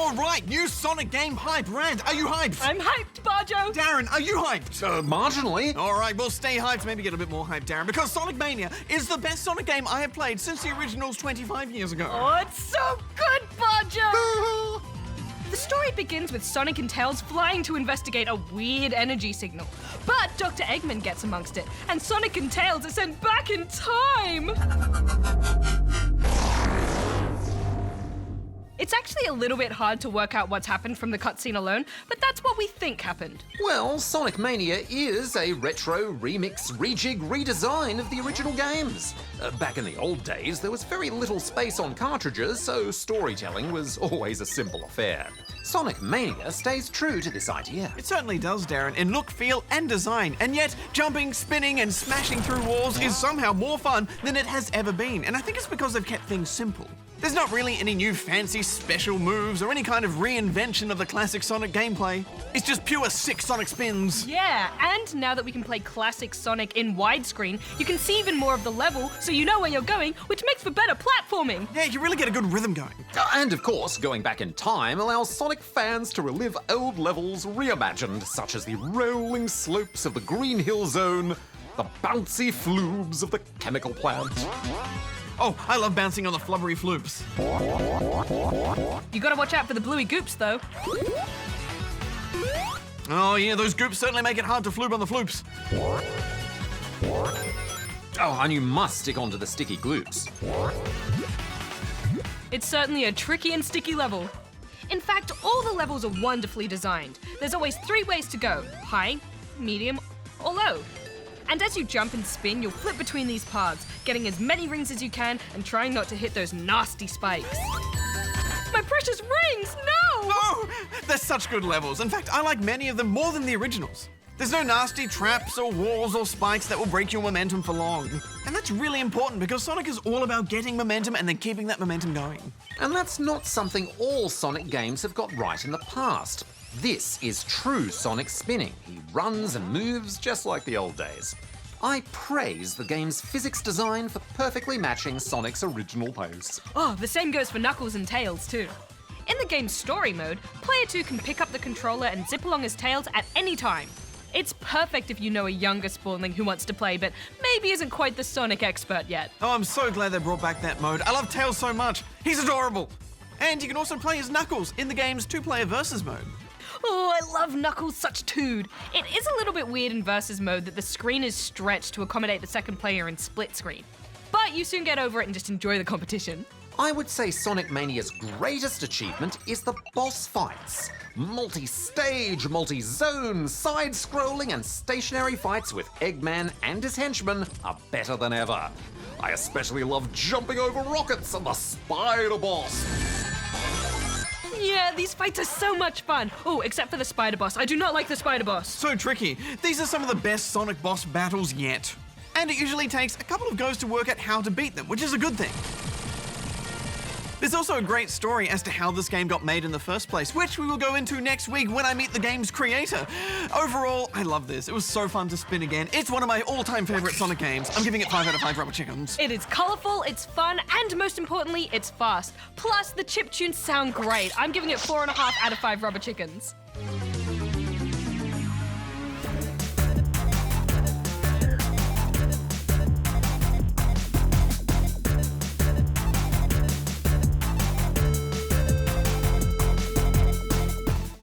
All right, new Sonic game hype. Rad, are you hyped? I'm hyped, Bajo! Darren, are you hyped? Marginally. All right, well, stay hyped, maybe get a bit more hyped, Darren, because Sonic Mania is the best Sonic game I have played since the originals 25 years ago. Oh, it's so good, Bajo! The story begins with Sonic and Tails flying to investigate a weird energy signal. But Dr. Eggman gets amongst it, and Sonic and Tails are sent back in time! It's actually a little bit hard to work out what's happened from the cutscene alone, but that's what we think happened. Well, Sonic Mania is a retro, remix, rejig, redesign of the original games. Back in the old days, there was very little space on cartridges, so storytelling was always a simple affair. Sonic Mania stays true to this idea. It certainly does, Darren, in look, feel, and design, and yet jumping, spinning, and smashing through walls is somehow more fun than it has ever been, and I think it's because they've kept things simple. There's not really any new fancy special moves or any kind of reinvention of the classic Sonic gameplay. It's just pure sick Sonic spins. Yeah, and now that we can play classic Sonic in widescreen, you can see even more of the level, so you know where you're going, which makes for better platforming. Yeah, you really get a good rhythm going. And of course, going back in time allows Sonic fans to relive old levels reimagined, such as the rolling slopes of the Green Hill Zone, the bouncy floobs of the chemical plant. Oh, I love bouncing on the flubbery floops. You gotta watch out for the bluey goops, though. Oh yeah, those goops certainly make it hard to floob on the floops. Oh, and you must stick onto the sticky gloops. It's certainly a tricky and sticky level. In fact, all the levels are wonderfully designed. There's always 3 ways to go: high, medium, or low. And as you jump and spin, you'll flip between these paths, getting as many rings as you can and trying not to hit those nasty spikes. My precious rings, no! No! They're such good levels. In fact, I like many of them more than the originals. There's no nasty traps or walls or spikes that will break your momentum for long. And that's really important because Sonic is all about getting momentum and then keeping that momentum going. And that's not something all Sonic games have got right in the past. This is true Sonic spinning. He runs and moves just like the old days. I praise the game's physics design for perfectly matching Sonic's original pace. Oh, the same goes for Knuckles and Tails, too. In the game's story mode, player 2 can pick up the controller and zip along his Tails at any time. It's perfect if you know a younger spawnling who wants to play, but maybe isn't quite the Sonic expert yet. Oh, I'm so glad they brought back that mode. I love Tails so much. He's adorable. And you can also play as Knuckles in the game's 2-player versus mode. Oh, I love Knuckles such tood. It is a little bit weird in versus mode that the screen is stretched to accommodate the second player in split screen. But you soon get over it and just enjoy the competition. I would say Sonic Mania's greatest achievement is the boss fights. Multi-stage, multi-zone, side-scrolling and stationary fights with Eggman and his henchmen are better than ever. I especially love jumping over rockets and the Spider Boss. Yeah, these fights are so much fun. Oh, except for the Spider Boss. I do not like the Spider Boss. So tricky. These are some of the best Sonic boss battles yet. And it usually takes a couple of goes to work out how to beat them, which is a good thing. There's also a great story as to how this game got made in the first place, which we will go into next week when I meet the game's creator. Overall, I love this. It was so fun to spin again. It's one of my all-time favorite Sonic games. I'm giving it 5 out of 5 rubber chickens. It is colorful, it's fun, and most importantly, it's fast. Plus, the chiptunes sound great. I'm giving it 4.5 out of 5 rubber chickens.